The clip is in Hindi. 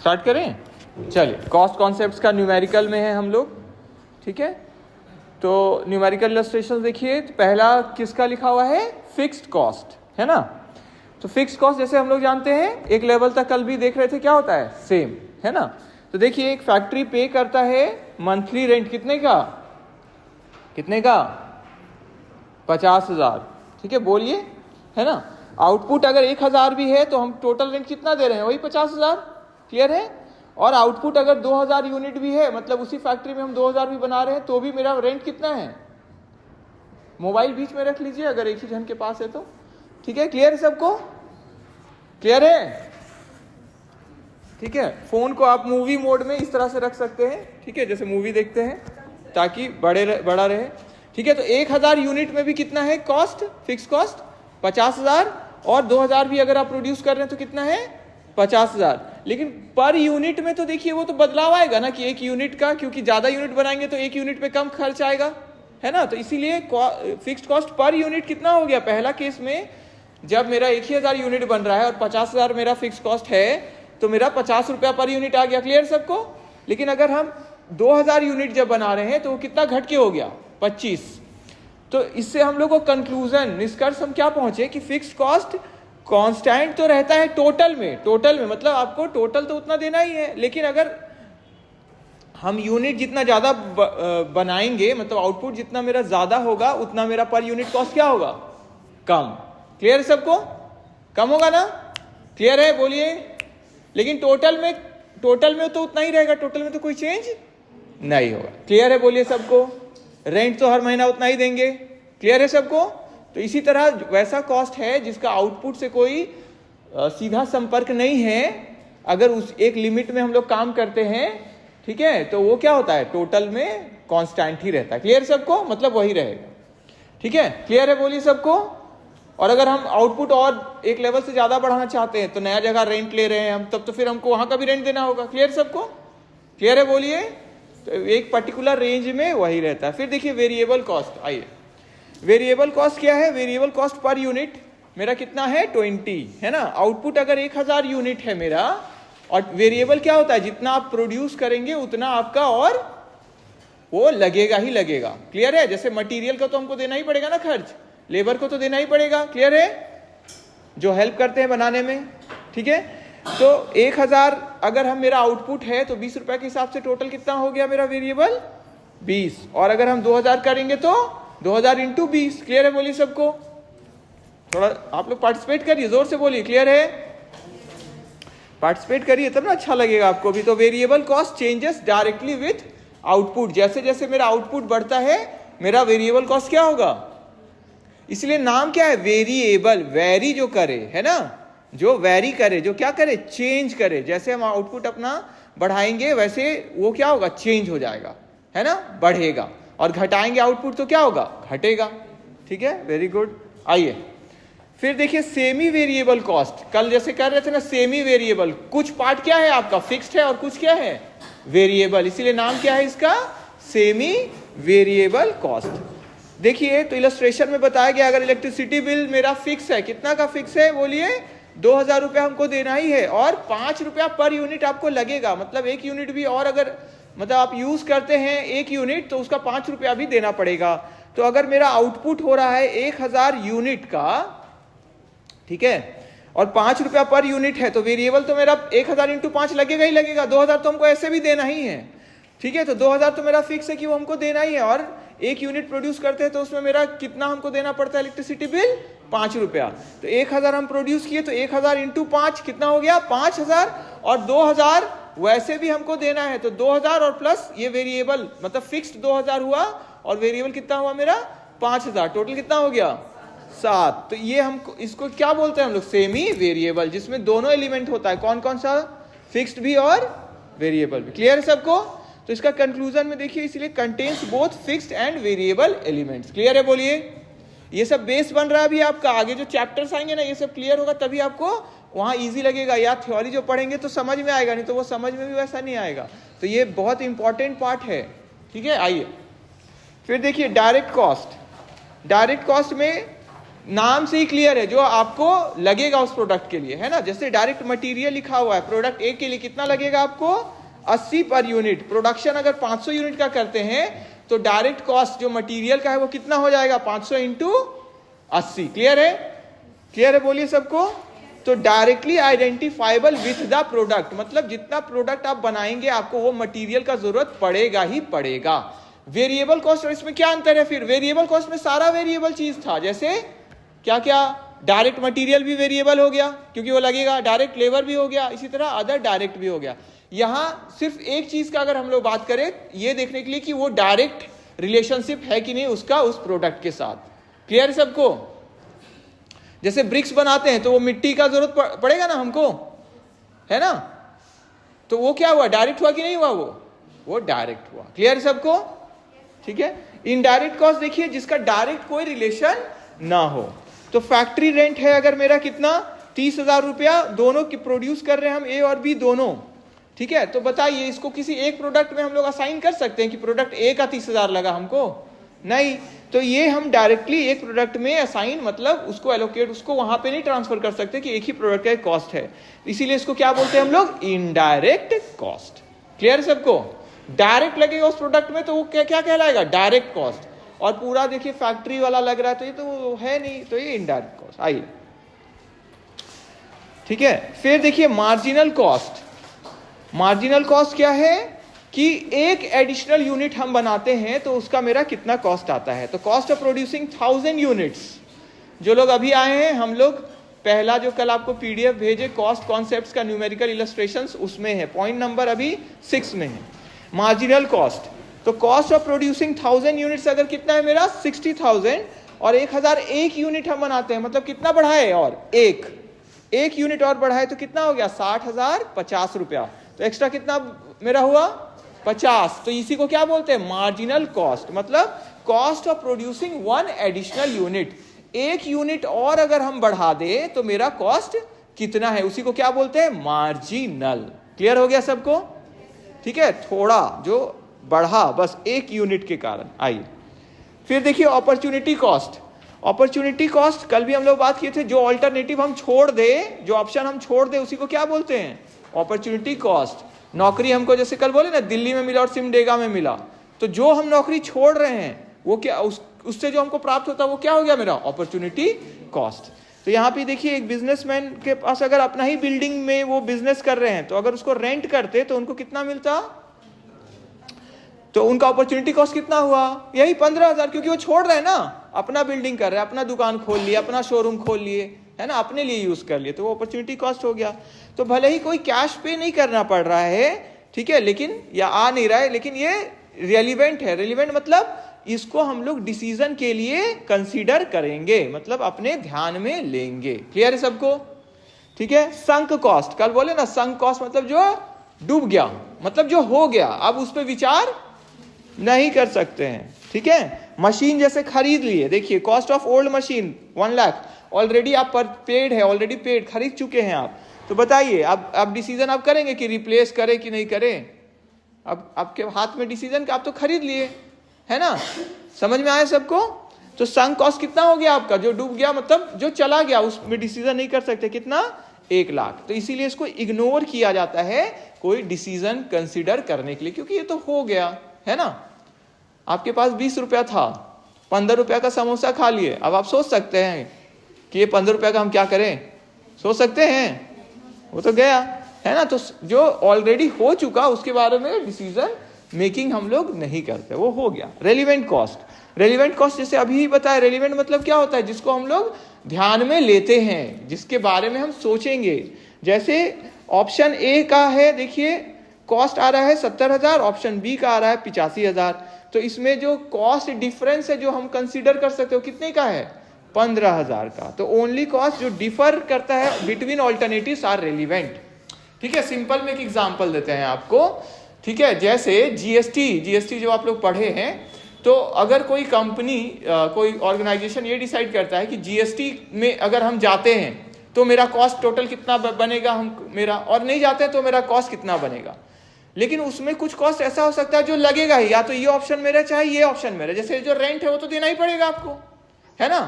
स्टार्ट करें? चलिए, कॉस्ट कॉन्सेप्ट्स का न्यूमेरिकल में है हम लोग, ठीक है। तो न्यूमेरिकल इलस्ट्रेशन देखिए, तो पहला किसका लिखा हुआ है? फिक्स्ड कॉस्ट, है ना। तो फिक्स्ड कॉस्ट जैसे हम लोग जानते हैं, एक लेवल तक कल भी देख रहे थे, क्या होता है? सेम, है ना। तो देखिए, एक फैक्ट्री पे करता है मंथली रेंट कितने का? 50,000, ठीक है, बोलिए, है ना। आउटपुट अगर 1,000 भी है तो हम टोटल रेंट कितना दे रहे हैं? वही 50,000। क्लियर है? और आउटपुट अगर 2,000 यूनिट भी है, मतलब उसी फैक्ट्री में हम 2,000 भी बना रहे हैं, तो भी मेरा रेंट कितना है? मोबाइल बीच में रख लीजिए अगर एक ही जन के पास है तो, ठीक है। क्लियर है सबको? क्लियर है? ठीक है। फोन को आप मूवी मोड में इस तरह से रख सकते हैं, ठीक है, जैसे मूवी देखते हैं, ताकि बड़ा रहे, ठीक है। तो 1,000 यूनिट में भी कितना है कॉस्ट? फिक्स कॉस्ट 50,000, और 2,000 भी अगर आप प्रोड्यूस कर रहे हैं तो कितना है? 50,000। लेकिन पर यूनिट में तो देखिए वो तो बदलाव आएगा ना, कि एक यूनिट का, क्योंकि ज्यादा यूनिट बनाएंगे तो एक यूनिट पे कम खर्च आएगा, है ना। तो इसीलिए फिक्स्ड कॉस्ट पर यूनिट कितना हो गया? पहला केस में जब मेरा 1,000 यूनिट बन रहा है और 50,000 मेरा फिक्स कॉस्ट है, तो मेरा 50 रुपया पर यूनिट आ गया। क्लियर सबको? लेकिन अगर हम 2,000 यूनिट जब बना रहे हैं तो वो कितना घट के हो गया? 25। तो इससे हम लोग को कंक्लूजन, निष्कर्ष हम क्या पहुंचे कि फिक्स्ड कॉस्ट कांस्टेंट तो रहता है टोटल में मतलब आपको टोटल तो उतना देना ही है, लेकिन अगर हम यूनिट जितना ज्यादा बनाएंगे, मतलब आउटपुट जितना मेरा ज्यादा होगा, उतना मेरा पर यूनिट कॉस्ट क्या होगा? कम। क्लियर है सबको? कम होगा ना? क्लियर है? बोलिए। लेकिन टोटल में तो उतना ही रहेगा, टोटल में तो कोई चेंज नहीं होगा। क्लियर है? बोलिए सबको। रेंट तो हर महीना उतना ही देंगे। क्लियर है सबको? तो इसी तरह वैसा कॉस्ट है जिसका आउटपुट से कोई सीधा संपर्क नहीं है, अगर उस एक लिमिट में हम लोग काम करते हैं, ठीक है, तो वो क्या होता है? टोटल में कांस्टेंट ही रहता है। क्लियर सबको? मतलब वही रहेगा, ठीक है। क्लियर है? बोलिए सबको। और अगर हम आउटपुट और एक लेवल से ज्यादा बढ़ाना चाहते हैं, तो नया जगह रेंट ले रहे हैं हम, तब तो फिर हमको वहां का भी रेंट देना होगा। क्लियर सबको? क्लियर है? बोलिए। तो एक पर्टिकुलर रेंज में वही रहता है। फिर देखिए वेरिएबल कॉस्ट। आइए, वेरिएबल कॉस्ट क्या है? वेरिएबल कॉस्ट पर यूनिट मेरा कितना है? 20, है ना। आउटपुट अगर 1,000 यूनिट है मेरा, और वेरिएबल क्या होता है? जितना आप प्रोड्यूस करेंगे उतना आपका और वो लगेगा ही लगेगा। क्लियर है? जैसे मटेरियल का तो हमको देना ही पड़ेगा ना खर्च, लेबर को तो देना ही पड़ेगा। क्लियर है? जो हेल्प करते हैं बनाने में, ठीक है। तो 1,000 अगर हम मेरा आउटपुट है तो 20 रुपए के हिसाब से टोटल कितना हो गया मेरा वेरिएबल? 20। और अगर हम 2,000 करेंगे तो 2,000 इंटू 20। क्लियर है? बोलिए सबको। थोड़ा आप लोग पार्टिसिपेट करिए, जोर से बोलिए। क्लियर है? पार्टिसिपेट करिए तब ना अच्छा लगेगा आपको भी। तो variable cost changes directly with output. जैसे जैसे मेरा आउटपुट बढ़ता है, मेरा वेरिएबल कॉस्ट क्या होगा? इसलिए नाम क्या है? वेरिएबल। वेरी जो करे, है ना, जो वेरी करे, जो क्या करे? चेंज करे। जैसे हम आउटपुट अपना बढ़ाएंगे वैसे वो क्या होगा? चेंज हो जाएगा, है ना, बढ़ेगा। और घटाएंगे आउटपुट तो क्या होगा? घटेगा। ठीक है, वेरी गुड। आइए फिर देखिए सेमी वेरिएबल कॉस्ट। कल जैसे कर रहे थे ना सेमी वेरिएबल, कुछ पार्ट क्या है आपका? फिक्स्ड है और कुछ क्या है? वेरिएबल। इसीलिए नाम क्या है इसका? Semi variable cost. देखिए तो इलस्ट्रेशन में बताया गया, अगर इलेक्ट्रिसिटी बिल मेरा फिक्स है, कितना का फिक्स है? बोलिए 2,000 रुपया हमको देना ही है, और 5 रुपया पर यूनिट आपको लगेगा। मतलब एक यूनिट भी और अगर मतलब आप यूज करते हैं एक यूनिट, तो उसका 5 रुपया भी देना पड़ेगा। तो अगर मेरा आउटपुट हो रहा है 1,000 यूनिट का, ठीक है, और 5 रुपया पर यूनिट है, तो वेरिएबल तो मेरा 1,000 इंटू 5 लगेगा ही लगेगा। 2,000 तो हमको ऐसे भी देना ही है, ठीक है। तो 2,000 तो मेरा फिक्स है कि वो हमको देना ही है, और एक यूनिट प्रोड्यूस करते हैं तो उसमें मेरा कितना हमको देना पड़ता है इलेक्ट्रिसिटी बिल? 5 रुपया। तो 1,000 हम प्रोड्यूस किए, तो 1,000 इंटू 5 कितना हो गया? 5,000। और 2,000 वैसे भी हमको देना है, तो 2,000 और प्लस ये वेरिएबल, मतलब फिक्स्ड 2,000 हुआ, और वेरिएबल कितना हुआ मेरा? 5,000। टोटल कितना हो गया? 7। तो ये हमको, इसको क्या बोलते हैं हम लोग? सेमी वेरिएबल, जिसमें दोनों एलिमेंट होता है। कौन कौन सा? फिक्स्ड भी और वेरिएबल भी। क्लियर है सबको? तो इसका कंक्लूजन में देखिए, इसलिए contains both fixed and variable elements. Clear है? बोलिए। ये सब बेस बन रहा है अभी आपका। आगे जो चैप्टर्स आएंगे ना, ये सब क्लियर होगा तभी आपको वहां इजी लगेगा, या थ्योरी जो पढ़ेंगे तो समझ में आएगा, नहीं तो वो समझ में भी वैसा नहीं आएगा। तो ये बहुत इंपॉर्टेंट पार्ट है, ठीक है। आइए फिर देखिए डायरेक्ट कॉस्ट। डायरेक्ट कॉस्ट में नाम से ही क्लियर है, जो आपको लगेगा उस प्रोडक्ट के लिए, है ना। जैसे डायरेक्ट मटेरियल लिखा हुआ है, प्रोडक्ट ए के लिए कितना लगेगा आपको 80 पर यूनिट। प्रोडक्शन अगर 500 यूनिट का करते हैं तो डायरेक्ट कॉस्ट जो मटेरियल का है वो कितना हो जाएगा 500 इंटू 80। क्लियर है? क्लियर है बोलिए सबको। तो directly identifiable with the product, मतलब जितना प्रोडक्ट आप बनाएंगे आपको वो मटेरियल का जरूरत पड़ेगा ही पड़ेगा। वेरिएबल कॉस्ट और इसमें क्या अंतर है फिर? वेरिएबल कॉस्ट में सारा वेरिएबल चीज था, जैसे क्या क्या, डायरेक्ट मटेरियल भी वेरिएबल हो गया क्योंकि वो लगेगा, डायरेक्ट लेबर भी हो गया, इसी तरह अदर डायरेक्ट भी हो गया। यहां सिर्फ एक चीज का अगर हम लोग बात करें ये देखने के लिए कि वो डायरेक्ट रिलेशनशिप है कि नहीं उसका उस प्रोडक्ट के साथ। क्लियर है सबको? जैसे ब्रिक्स बनाते हैं तो वो मिट्टी का जरूरत पड़ेगा ना हमको, है ना। तो वो क्या हुआ, डायरेक्ट हुआ कि नहीं हुआ? वो डायरेक्ट हुआ। क्लियर है सबको? ठीक है। इनडायरेक्ट कॉस्ट देखिए जिसका डायरेक्ट कोई रिलेशन ना हो। तो फैक्ट्री रेंट है अगर मेरा कितना 30,000 रुपया, दोनों की प्रोड्यूस कर रहे हैं हम ए और बी दोनों, ठीक है। तो बताइए इसको किसी एक प्रोडक्ट में हम लोग असाइन कर सकते हैं कि प्रोडक्ट ए का 30,000 लगा हमको? नहीं। तो ये हम डायरेक्टली एक प्रोडक्ट में असाइन, मतलब उसको एलोकेट, उसको वहां पे नहीं ट्रांसफर कर सकते कि एक ही प्रोडक्ट का कॉस्ट है, इसीलिए इसको क्या बोलते हैं हम लोग? Indirect cost. क्लियर है सबको? डायरेक्ट लगेगा उस प्रोडक्ट में तो वो क्या कहलाएगा? Direct cost. और पूरा देखिए फैक्ट्री वाला लग रहा है तो ये तो है नहीं, तो ये इनडायरेक्ट कॉस्ट। आइए ठीक है। फिर देखिए मार्जिनल कॉस्ट। मार्जिनल कॉस्ट क्या है कि एक एडिशनल यूनिट हम बनाते हैं तो उसका मेरा कितना कॉस्ट आता है। तो कॉस्ट ऑफ प्रोड्यूसिंग 1000 यूनिट्स, जो लोग अभी आए हैं, हम लोग पहला जो कल आपको पीडीएफ भेजे कॉस्ट कॉन्सेप्ट्स का न्यूमेरिकल इलस्ट्रेशंस, उसमें है पॉइंट नंबर अभी 6 में है मार्जिनल कॉस्ट। तो कॉस्ट ऑफ प्रोड्यूसिंग 1000 यूनिट्स अगर कितना है मेरा 60,000 और 1001 यूनिट हम बनाते हैं, मतलब कितना बढ़ाए और एक यूनिट और बढ़ाए तो कितना हो गया 60,000 50 रुपया। तो एक्स्ट्रा कितना मेरा हुआ 50। तो इसी को क्या बोलते हैं? मार्जिनल कॉस्ट, मतलब cost of producing one additional unit. एक यूनिट और अगर हम बढ़ा दे तो मेरा कॉस्ट कितना है, उसी को क्या बोलते हैं? मार्जिनल। क्लियर हो गया सबको? ठीक है। थोड़ा जो बढ़ा बस एक यूनिट के कारण। आइए फिर देखिए अपॉर्चुनिटी कॉस्ट। अपॉर्चुनिटी कॉस्ट कल भी हम लोग बात किए थे, जो ऑल्टरनेटिव हम छोड़ दे, जो ऑप्शन हम छोड़ दे उसी को क्या बोलते हैं? Opportunity cost. नौकरी हमको जैसे कल बोले ना दिल्ली में मिला और सिमडेगा में मिला, तो जो हम नौकरी छोड़ रहे हैं वो क्या, उससे जो हमको प्राप्त होता है वो क्या हो गया मेरा? Opportunity cost. तो यहाँ पे देखिए एक बिजनेसमैन के पास अगर अपना ही बिल्डिंग में वो बिजनेस कर रहे हैं तो अगर उसको रेंट करते तो उनको कितना मिलता? तो उनका अपॉर्चुनिटी कॉस्ट कितना हुआ? यही 15,000, क्योंकि वो छोड़ रहे हैं ना, अपना बिल्डिंग कर रहे हैं, अपना दुकान खोल लिए, अपना शोरूम खोल लिए, है ना, अपने लिए यूज कर लिए, तो वो अपॉर्चुनिटी कॉस्ट हो गया। तो भले ही कोई कैश पे नहीं करना पड़ रहा है, ठीक है, लेकिन या आ नहीं रहा है, लेकिन ये रेलिवेंट है। रेलिवेंट मतलब इसको हम लोग डिसीजन के लिए कंसीडर करेंगे, मतलब अपने ध्यान में लेंगे। क्लियर है सबको? ठीक है। संक कॉस्ट, कल बोले ना संक कॉस्ट मतलब जो डूब गया, मतलब जो हो गया, अब उस पर विचार नहीं कर सकते हैं। ठीक है। मशीन जैसे खरीद लिए, देखिए cost of old machine 1 lakh, already आप पर पेड है, ऑलरेडी पेड, खरीद चुके हैं आप, तो बताइए अब डिसीजन आप करेंगे कि रिप्लेस करें कि नहीं करें? अब आपके हाथ में डिसीजन, आप तो खरीद लिए, है ना। समझ में आया सबको? तो संक कॉस्ट कितना हो गया आपका? जो डूब गया, मतलब जो चला गया, उसमें डिसीजन नहीं कर सकते, कितना? 1 लाख। तो इसीलिए इसको इग्नोर किया जाता है कोई डिसीजन कंसिडर करने के लिए, क्योंकि ये तो हो गया, है ना। आपके पास 20 रुपया था, 15 रुपया का समोसा खा लिए, अब आप सोच सकते हैं कि ये 15 रुपया का हम क्या करें? सोच सकते हैं? वो तो गया, है ना। तो जो ऑलरेडी हो चुका उसके बारे में डिसीजन मेकिंग हम लोग नहीं करते, वो हो गया। Relevant cost. रेलिवेंट कॉस्ट जैसे अभी ही बताया, रेलिवेंट मतलब क्या होता है? जिसको हम लोग ध्यान में लेते हैं, जिसके बारे में हम सोचेंगे। जैसे ऑप्शन ए का है, देखिए कॉस्ट आ रहा है 70,000, ऑप्शन बी का आ रहा है 85,000। तो इसमें जो कॉस्ट डिफरेंस है जो हम कंसीडर कर सकते हो कितने का है? 15,000 का। तो ओनली कॉस्ट जो डिफर करता है बिटवीन ऑल्टरनेटिव्स आर रेलिवेंट। ठीक है। सिंपल में एक एग्जांपल देते हैं आपको, ठीक है। जैसे जीएसटी जो आप लोग पढ़े हैं, तो अगर कोई कंपनी कोई ऑर्गेनाइजेशन ये डिसाइड करता है कि जीएसटी में अगर हम जाते हैं तो मेरा कॉस्ट टोटल कितना बनेगा, हम मेरा, और नहीं जाते हैं तो मेरा कॉस्ट कितना बनेगा। लेकिन उसमें कुछ कॉस्ट ऐसा हो सकता है जो लगेगा ही, या तो ये ऑप्शन मेरा चाहे ये ऑप्शन मेरा। जैसे जो रेंट है वो तो देना ही पड़ेगा आपको, है ना।